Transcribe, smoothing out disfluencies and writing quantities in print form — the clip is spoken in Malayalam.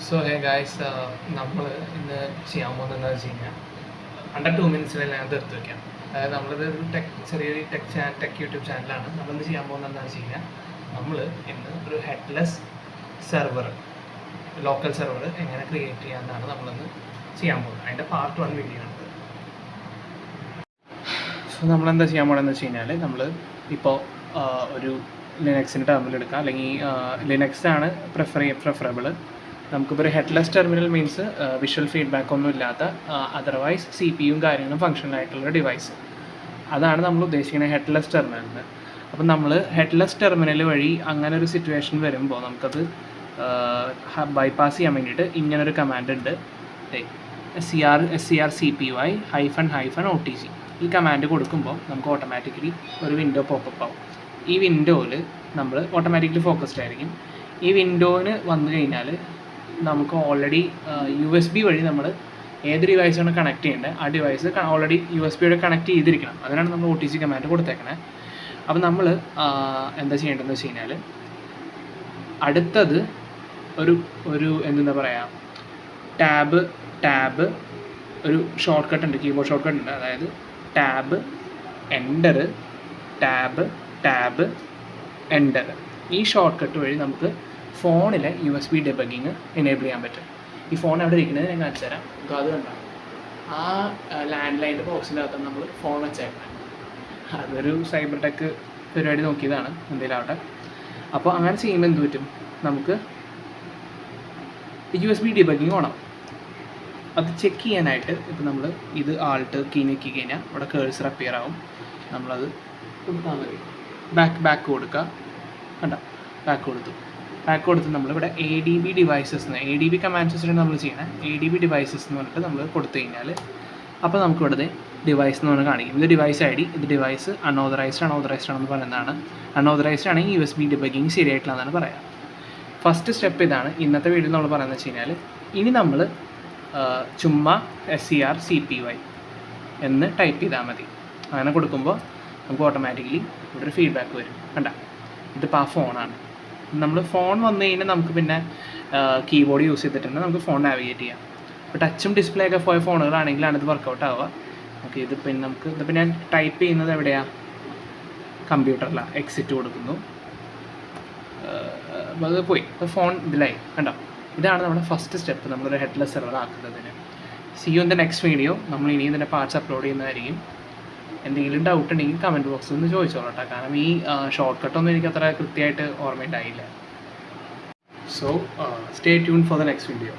സോ ഹേ ഗായ്സ്, നമ്മൾ ഇന്ന് ചെയ്യാൻ പോകുന്നത് എന്താണെന്ന് വെച്ച് കഴിഞ്ഞാൽ അണ്ടർ 2 മിനിറ്റ്സിൽ ഞാൻ തീർത്ത് വയ്ക്കാം. അതായത് നമ്മളിത് ഒരു ചെറിയൊരു ടെക് യൂട്യൂബ് ചാനലാണ്. നമ്മളിന്ന് ചെയ്യാൻ പോകുന്നത് എന്താണെന്ന് വെച്ച് കഴിഞ്ഞാൽ നമ്മൾ ഇന്ന് ഒരു ഹെഡ്ലെസ് സെർവർ, ലോക്കൽ സെർവർ എങ്ങനെ ക്രിയേറ്റ് ചെയ്യാമെന്നാണ് നമ്മളിന്ന് ചെയ്യാൻ പോകുന്നത്. അതിൻ്റെ പാർട്ട് 1 വീഡിയോ ആണ്. സോ നമ്മളെന്താ ചെയ്യാൻ പോകുന്നതെന്ന് വെച്ച് കഴിഞ്ഞാൽ നമ്മൾ ഇപ്പോൾ ഒരു ലിനക്സിൻ്റെ ടെർമിനൽ എടുക്കുക, അല്ലെങ്കിൽ ലിനക്സ് ആണ് പ്രിഫറബിൾ. നമുക്കിപ്പോൾ ഒരു headless terminal means visual feedback ഒന്നും ഇല്ലാത്ത അതർവൈസ് സി പി യും കാര്യങ്ങളും ഫങ്ഷണൽ ആയിട്ടുള്ള ഡിവൈസ്. അതാണ് നമ്മൾ ഉദ്ദേശിക്കുന്നത് ഹെഡ്ലെസ് ടെർമിനലിന്. അപ്പം നമ്മൾ ഹെഡ്ലെസ് ടെർമിനൽ വഴി അങ്ങനെ ഒരു സിറ്റുവേഷൻ വരുമ്പോൾ നമുക്കത് ബൈപ്പാസ് ചെയ്യാൻ വേണ്ടിയിട്ട് ഇങ്ങനൊരു കമാൻഡ് ഉണ്ട്, SCR-CPY -OTG. ഈ കമാൻഡ് കൊടുക്കുമ്പോൾ നമുക്ക് ഓട്ടോമാറ്റിക്കലി ഒരു വിൻഡോ പോപ്പപ്പ് ആവും. ഈ വിൻഡോയിൽ നമ്മൾ ഓട്ടോമാറ്റിക്കലി ഫോക്കസ്ഡ് ആയിരിക്കും. ഈ വിൻഡോയിൽ വന്നു കഴിഞ്ഞാൽ നമുക്ക് ഓൾറെഡി USB വഴി നമ്മൾ ഏത് ഡിവൈസാണ് കണക്ട് ചെയ്യേണ്ടത് ആ ഡിവൈസ് ഓൾറെഡി USB വഴി കണക്ട് ചെയ്തിരിക്കണം. അതിനാണ് നമ്മൾ OTG കമാൻഡ് കൊടുത്തേക്കണേ. അപ്പോൾ നമ്മൾ എന്താ ചെയ്യേണ്ടതെന്ന് വെച്ച് കഴിഞ്ഞാൽ അടുത്തത് ഒരു എന്താ പറയുക, ടാബ് ഒരു ഷോർട്ട് കട്ട് ഉണ്ട്, കീബോർഡ് ഷോർട്ട് കട്ട് ഉണ്ട്. അതായത് ടാബ് എൻ്റർ, ടാബ് എൻ്റർ. ഈ ഷോർട്ട് കട്ട് വഴി നമുക്ക് ഫോണിലെ USB ഡെബഗിങ് എനേബിൾ ചെയ്യാൻ പറ്റും. ഈ ഫോൺ അവിടെ ഇരിക്കുന്നത് ഞാൻ കാണിച്ചു തരാം. അത് കണ്ടാണ് ആ ലാൻഡ് ലൈൻ്റെ ബോക്സിൻ്റെ അകത്താണ് നമ്മൾ ഫോൺ വെച്ചേക്കണം. അതൊരു സൈബർ ടെക് പരിപാടി നോക്കിയതാണ്, എന്തെങ്കിലും ആവട്ടെ. അപ്പോൾ അങ്ങനെ ചെയ്യുമ്പോൾ എന്ത് പറ്റും, നമുക്ക് USB ഡെബഗിങ് വേണം. അത് ചെക്ക് ചെയ്യാനായിട്ട് ഇപ്പോൾ നമ്മൾ ഇത് ആൾട്ട് കീ ഞെക്കി കഴിഞ്ഞാൽ അവിടെ കേഴ്സർ അപ്പിയർ ആവും. നമ്മളത് കൊടുത്താൽ മതി. ബാക്ക് കൊടുക്കുക, കണ്ട ബാക്ക് കൊടുത്ത് നമ്മളിവിടെ ADB ഡിവൈസസ് ADB കമാൻഡ്സിലാണ് നമ്മൾ ചെയ്യണത്. ADB ഡിവൈസസ് എന്ന് പറഞ്ഞിട്ട് നമ്മൾ കൊടുത്തു കഴിഞ്ഞാൽ അപ്പോൾ നമുക്ക് ഇവിടുത്തെ ഡിവൈസ് എന്ന് പറഞ്ഞാൽ കാണിക്കും. ഇത് ഡിവൈസ് ID, ഇത് ഡിവൈസ് അൺഓതറൈസ്ഡ് ആണെന്ന് പറയുന്നതാണ്. അൺഓതറൈസ്ഡ് ആണെങ്കിൽ USB ഡെബഗിങ് ശരിയായിട്ടില്ലെന്നാണ് പറയാം. ഫസ്റ്റ് സ്റ്റെപ്പ് ഇതാണ്. ഇന്നത്തെ വീഡിയോ നമ്മൾ പറയുന്നത് വെച്ച് കഴിഞ്ഞാൽ ഇനി നമ്മൾ ചുമ്മാ SCR-CPY എന്ന് ടൈപ്പ് ചെയ്താൽ മതി. അങ്ങനെ കൊടുക്കുമ്പോൾ നമുക്ക് ഓട്ടോമാറ്റിക്കലി ഇവിടെ ഒരു ഫീഡ്ബാക്ക് വരും. കണ്ട, ഇതിപ്പോൾ ആ ഫോണാണ്. നമ്മൾ ഫോൺ വന്നു കഴിഞ്ഞാൽ നമുക്ക് പിന്നെ കീബോർഡ് യൂസ് ചെയ്തിട്ട് തന്നെ നമുക്ക് ഫോൺ നാവിഗേറ്റ് ചെയ്യാം. ഇപ്പോൾ ടച്ചും ഡിസ്പ്ലേ ഒക്കെ പോയ ഫോണുകളാണെങ്കിലാണ് ഇത് വർക്കൗട്ട് ആവുക. ഓക്കെ, ഇതിപ്പോൾ ഞാൻ ടൈപ്പ് ചെയ്യുന്നത് എവിടെയാണ്, കമ്പ്യൂട്ടറിലാണ്. എക്സിറ്റ് കൊടുക്കുന്നു, അത് പോയി, ഫോൺ ഇതിലായി. കണ്ടോ, ഇതാണ് നമ്മുടെ ഫസ്റ്റ് സ്റ്റെപ്പ് നമ്മളൊരു ഹെഡ്ലെസ് സെർവർ ആക്കുന്നതിന്. See you in the next video. നമ്മൾ ഇനിയും ഇതിൻ്റെ പാർട്സ് അപ്ലോഡ് ചെയ്യുന്നതായിരിക്കും. എന്തെങ്കിലും ഡൗട്ട് ഉണ്ടെങ്കിൽ കമൻറ്റ് ബോക്സിൽ നിന്ന് ചോദിച്ചോളൂ കേട്ടോ. കാരണം ഈ ഷോർട്ട് കട്ടൊന്നും എനിക്ക് അത്ര കൃത്യമായിട്ട് ഓർമ്മയുണ്ടായില്ല. So stay tune for the next video.